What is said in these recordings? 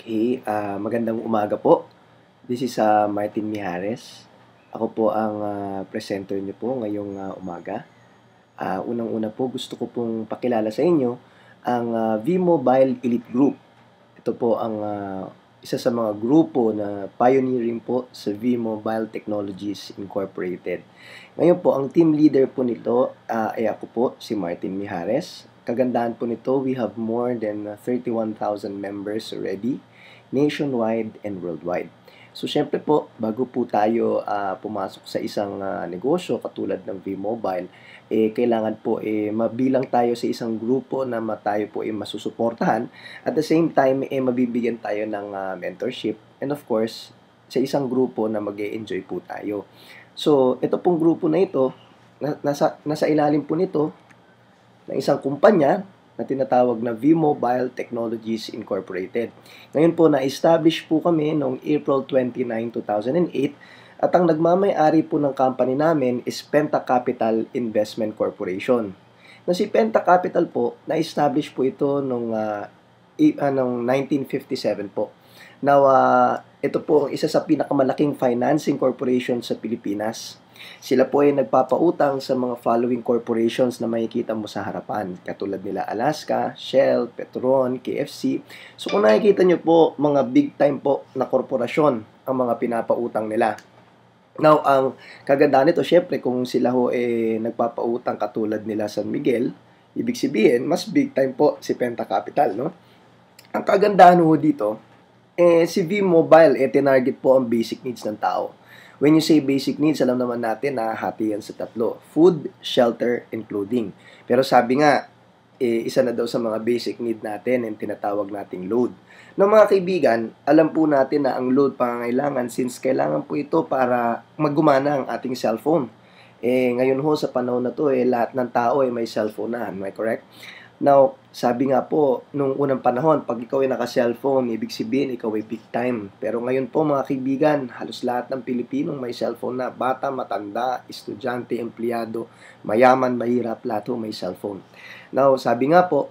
Okay, magandang umaga po. This is Martin Mijares. Ako po ang presenter niyo po ngayong umaga. Unang-una po gusto ko pong pakilala sa inyo ang V-Mobile Elite Group. Ito po ang isa sa mga grupo na pioneering po sa V-Mobile Technologies Incorporated. Ngayon po, ang team leader po nito ay ako po, si Martin Mijares. Kagandahan po nito, we have more than 31,000 members already, nationwide and worldwide. So, syempre po, bago po tayo pumasok sa isang negosyo katulad ng V-Mobile, kailangan po mabilang tayo sa isang grupo na tayo po masusuportahan. At the same time, mabibigyan tayo ng mentorship. And of course, sa isang grupo na mag-e-enjoy po tayo. So, ito pong grupo na ito, nasa ilalim po nito, ng isang kumpanya na tinatawag na V-Mobile Technologies Incorporated. Ngayon po, na-establish po kami noong April 29, 2008 at ang nagmamay-ari po ng company namin is Penta Capital Investment Corporation. Na si Penta Capital po, na-establish po ito noong 1957 po. Now, ito po ang isa sa pinakamalaking financing corporation sa Pilipinas. Sila po ay nagpapautang sa mga following corporations na makikita mo sa harapan. Katulad nila Alaska, Shell, Petron, KFC. So kung nakikita nyo po, mga big time po na korporasyon ang mga pinapautang nila. Now, ang kagandahan nito, syempre kung sila ho nagpapautang katulad nila San Miguel, ibig sabihin, mas big time po si Penta Capital, no? Ang kagandahan ho dito, si V-Mobile, tinarget po ang basic needs ng tao. When you say basic needs, alam naman natin na hati yan sa tatlo. Food, shelter, and clothing. Pero sabi nga, isa na daw sa mga basic need natin ang tinatawag nating load. No, mga kaibigan, alam po natin na ang load pangangailangan since kailangan po ito para maggumana ang ating cellphone. Ngayon ho sa panahon na to, lahat ng tao may cellphone na. Am I correct? Now, sabi nga po, nung unang panahon, pag ikaw ay naka-cellphone, ibig sabihin, ikaw ay big time. Pero ngayon po, mga kaibigan, halos lahat ng Pilipinong may cellphone na. Bata, matanda, estudyante, empleyado, mayaman, mahirap, lahat may cellphone. Now, sabi nga po,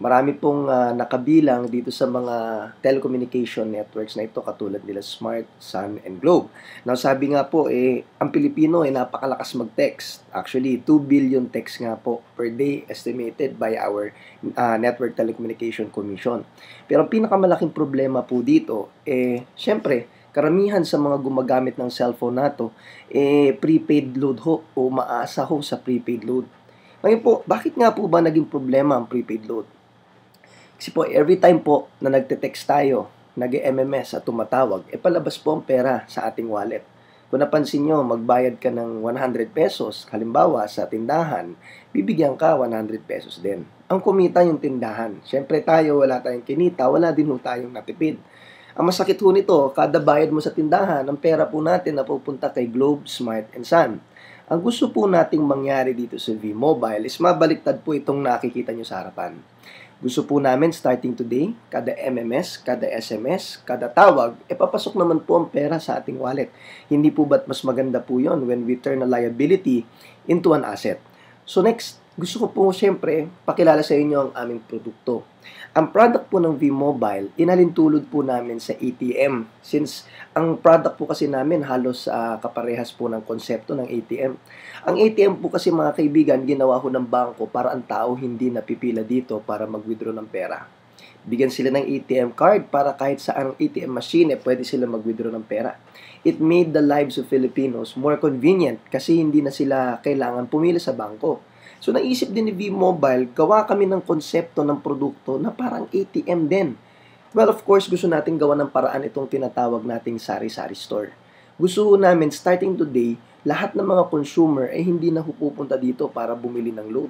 marami pong nakabilang dito sa mga telecommunication networks na ito katulad nila Smart, Sun, and Globe. Now, sabi nga po, ang Pilipino ay napakalakas mag-text. Actually, 2 billion texts nga po per day estimated by our Network Telecommunication Commission. Pero ang pinakamalaking problema po dito, syempre, karamihan sa mga gumagamit ng cellphone nato, prepaid load ho o maasa ho sa prepaid load. Ngayon po, bakit nga po ba naging problema ang prepaid load? Kasi po, every time po na nagte-text tayo, nag-MMS at tumatawag, palabas po ang pera sa ating wallet. Kung napansin nyo, magbayad ka ng 100 pesos, halimbawa sa tindahan, bibigyan ka 100 pesos din. Ang kumita yung tindahan. Siyempre tayo, wala tayong kinita, wala din ho tayong natipid. Ang masakit ho nito, kada bayad mo sa tindahan, ang pera po natin na pupunta kay Globe, Smart, and Sun. Ang gusto po nating mangyari dito sa V-Mobile is mabaliktad po itong nakikita nyo sa harapan. Gusto po namin starting today, kada MMS, kada SMS, kada tawag, papasok naman po ang pera sa ating wallet. Hindi po ba't mas maganda po yon when we turn a liability into an asset? So next, gusto ko po siyempre pakilala sa inyo ang aming produkto. Ang product po ng V-Mobile, inalintulod po namin sa ATM. Since ang product po kasi namin halos kaparehas po ng konsepto ng ATM. Ang ATM po kasi mga kaibigan, ginawa ho ng bangko para ang tao hindi napipila dito para mag-withdraw ng pera. Bigyan sila ng ATM card para kahit saan ATM machine, pwede sila mag-withdraw ng pera. It made the lives of Filipinos more convenient kasi hindi na sila kailangan pumila sa bangko. So, naisip din ni V-Mobile, gawa kami ng konsepto ng produkto na parang ATM din. Well, of course, gusto natin gawa ng paraan itong tinatawag nating sari-sari store. Gusto namin, starting today, lahat ng mga consumer ay hindi na pupunta dito para bumili ng load.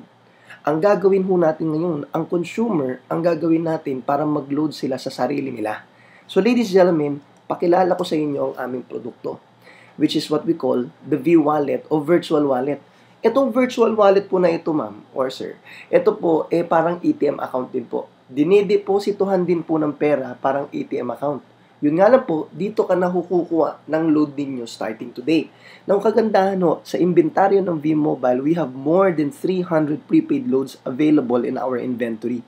Ang gagawin ho natin ngayon, ang consumer, ang gagawin natin para mag-load sila sa sarili nila. So, ladies and gentlemen, pakilala ko sa inyo ang aming produkto, which is what we call the V-Wallet o virtual wallet. Itong virtual wallet po na ito, ma'am or sir, ito po parang ATM account din po. Dinidepositohan din po ng pera parang ATM account. Yun nga lang po, dito ka nakukuha ng load ninyo starting today. Nang kagandahan ho, sa inventaryo ng V-Mobile, we have more than 300 prepaid loads available in our inventory.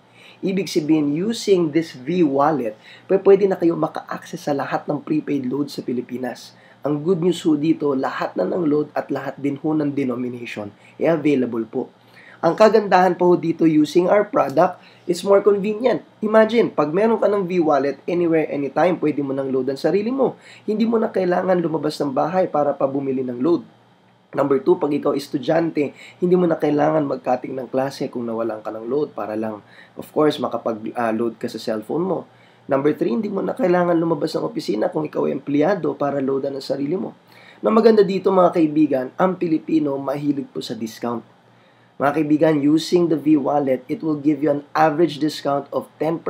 Ibig sabihin, using this V-Wallet, pwede na kayo maka-access sa lahat ng prepaid load sa Pilipinas. Ang good news ho dito, lahat na ng load at lahat din ho ng denomination available po. Ang kagandahan po dito using our product is more convenient. Imagine, pag meron ka ng V-Wallet, anywhere, anytime, pwede mo nang load ang sarili mo. Hindi mo na kailangan lumabas ng bahay para pa bumili ng load. Number 2, pag ikaw estudyante, hindi mo na kailangan mag-cutting ng klase kung nawalan ka ng load para lang, of course, makapag-load ka sa cellphone mo. Number 3, hindi mo na kailangan lumabas ng opisina kung ikaw ay empleyado para loadan ang sarili mo. Na maganda dito mga kaibigan, ang Pilipino mahilig po sa discount. Mga kaibigan, using the V-Wallet, it will give you an average discount of 10%.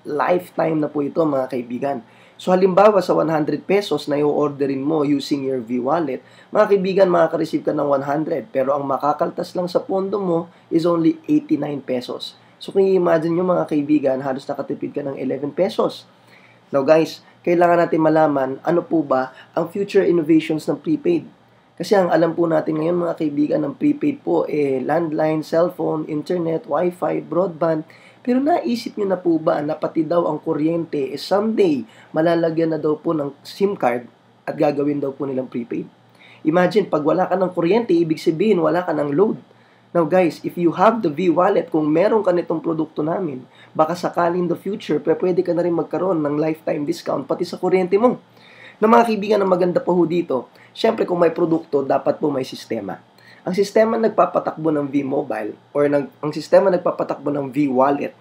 Lifetime na po ito mga kaibigan. So halimbawa sa 100 pesos na i-orderin mo using your V-Wallet, mga kaibigan, makaka-receive ka ng 100. Pero ang makakaltas lang sa pondo mo is only 89 pesos. So kung i-imagine nyo mga kaibigan, halos nakatipid ka ng 11 pesos. Now guys, kailangan natin malaman ano po ba ang future innovations ng prepaid. Kasi ang alam po natin ngayon mga kaibigan ng prepaid po landline, cellphone, internet, wifi, broadband. Pero naisip nyo na po ba na pati daw ang kuryente someday malalagyan na daw po ng SIM card at gagawin daw po nilang prepaid? Imagine, pag wala ka ng kuryente, ibig sabihin wala ka ng load. Now guys, if you have the V-Wallet, kung meron ka nitong produkto namin, baka sakali in the future, pwede ka na rin magkaroon ng lifetime discount pati sa kuryente mo. Na mga kaibigan, ang maganda pa ho dito, syempre kung may produkto, dapat po may sistema. Ang sistema nagpapatakbo ng V-Mobile or ang sistema nagpapatakbo ng V-Wallet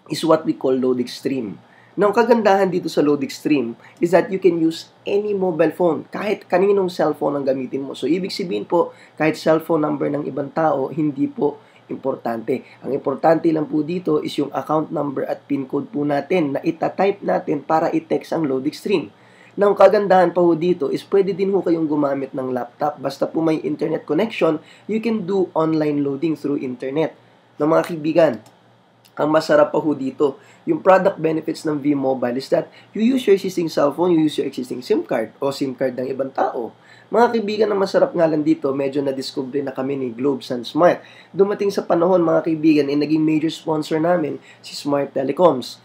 is what we call Load Extreme. Now, ang kagandahan dito sa Load Extreme is that you can use any mobile phone, kahit kaninong cellphone ang gamitin mo. So, ibig sabihin po, kahit cellphone number ng ibang tao, hindi po importante. Ang importante lang po dito is yung account number at PIN code po natin na itatype natin para i-text ang Load Extreme. Now, ang kagandahan pa ho dito is pwede din ho kayong gumamit ng laptop. Basta po may internet connection, you can do online loading through internet. Now, mga kaibigan, ang masarap pa ho dito, yung product benefits ng V-Mobile is that you use your existing cellphone, you use your existing SIM card o SIM card ng ibang tao. Mga kaibigan, ang masarap nga lang dito, medyo na-discover na kami ni Globsan Smart. Dumating sa panahon, mga kaibigan, naging major sponsor namin si Smart Telecoms.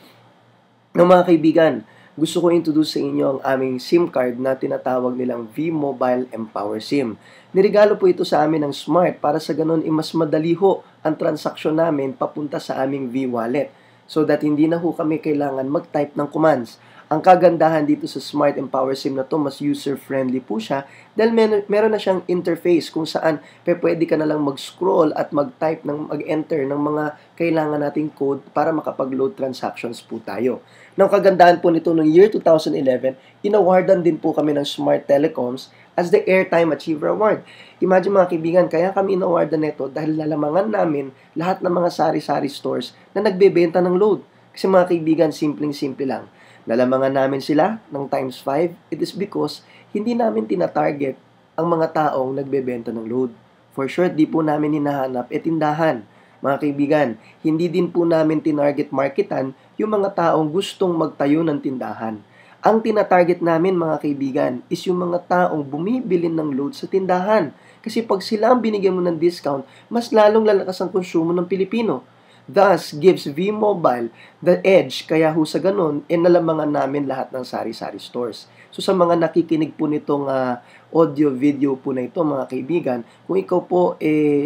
Now, mga kaibigan, gusto ko introduce sa inyo ang aming SIM card na tinatawag nilang V-Mobile Empower SIM. Nirigalo po ito sa amin ng Smart para sa ganun mas madali ho ang transaksyon namin papunta sa aming V-Wallet so that hindi na ho kami kailangan mag-type ng commands. Ang kagandahan dito sa Smart Empower SIM na to, mas user-friendly po siya dahil meron na siyang interface kung saan pwede ka na lang mag-scroll at mag-type, mag-enter ng mga kailangan nating code para makapag-load transactions po tayo. Nang kagandahan po nito noong year 2011, inawardan din po kami ng Smart Telecoms as the Airtime Achiever Award. Imagine mga kaibigan, kaya kami inawardan nito dahil lalamangan namin lahat ng mga sari-sari stores na nagbebenta ng load. Kasi mga kaibigan, simpleng-simple lang. Nalamangan namin sila ng times 5, it is because hindi namin tinatarget ang mga taong nagbebenta ng load. For sure, di po namin hinahanap tindahan. Mga kaibigan, hindi din po namin tinarget marketan yung mga taong gustong magtayo ng tindahan. Ang tinatarget namin mga kaibigan is yung mga taong bumibili ng load sa tindahan. Kasi pag sila ang binigyan mo ng discount, mas lalong lalakas ang konsumo ng Pilipino. Thus, gives V-Mobile the edge, kaya ho sa ganun, nalamangan namin lahat ng sari-sari stores. So sa mga nakikinig po nitong audio-video po na ito mga kaibigan, kung ikaw po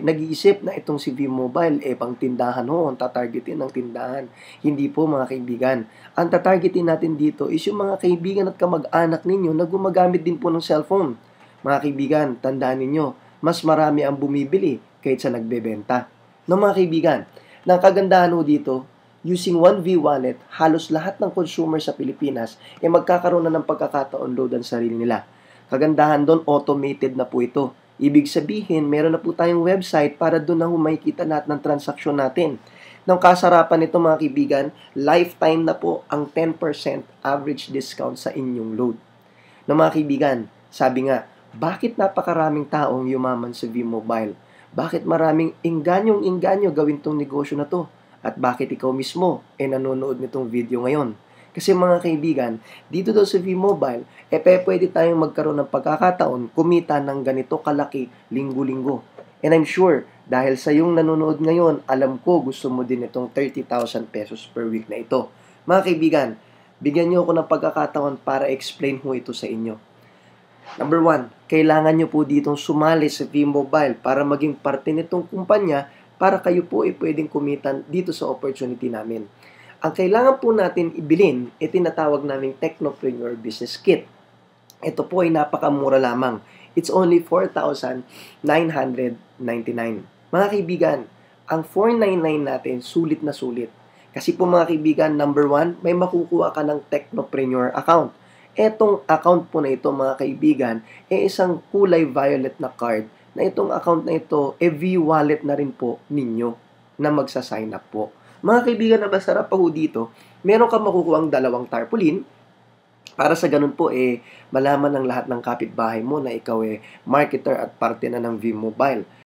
nag-iisip na itong si V-Mobile, pang tindahan ho, ang tatargetin ng tindahan. Hindi po mga kaibigan. Ang tatargetin natin dito is yung mga kaibigan at kamag-anak ninyo na gumagamit din po ng cellphone. Mga kaibigan, tandaan ninyo, mas marami ang bumibili kaysa nagbebenta. No mga kaibigan, ng kagandahan ho dito, using one V-Wallet, halos lahat ng consumer sa Pilipinas magkakaroon na ng pagkakataon load ang sarili nila. Kagandahan doon, automated na po ito. Ibig sabihin, meron na po tayong website para doon na makikita lahat ng transaksyon natin. Ng kasarapan nito mga kaibigan, lifetime na po ang 10% average discount sa inyong load. No mga kaibigan, sabi nga, bakit napakaraming taong yumaman sa V-Mobile? Bakit maraming inganyong-inganyo gawin tong negosyo na to? At bakit ikaw mismo nanonood nitong video ngayon? Kasi mga kaibigan, dito daw sa V-Mobile, pwede tayong magkaroon ng pagkakataon kumita ng ganito kalaki linggo-linggo. And I'm sure, dahil sa yung nanonood ngayon, alam ko gusto mo din itong 30,000 pesos per week na ito. Mga kaibigan, bigyan niyo ako ng pagkakataon para explain ho ito sa inyo. Number 1, kailangan nyo po ditong sumali sa V-Mobile para maging parte nitong kumpanya para kayo po ay pwedeng kumitan dito sa opportunity namin. Ang kailangan po natin ibilin, tinatawag naming Technopreneur Business Kit. Ito po ay napakamura lamang. It's only 4,999. Mga kaibigan, ang 499 natin, sulit na sulit. Kasi po mga kaibigan, number 1, may makukuha ka ng Technopreneur account. Etong account po na ito mga kaibigan, isang kulay violet na card na itong account na ito, V-wallet na rin po ninyo na magsa-sign up po. Mga kaibigan, na masarap pa ho dito, meron kang makukuha ang 2 tarpaulin para sa ganun po malaman ng lahat ng kapitbahay mo na ikaw marketer at parte na ng V-Mobile.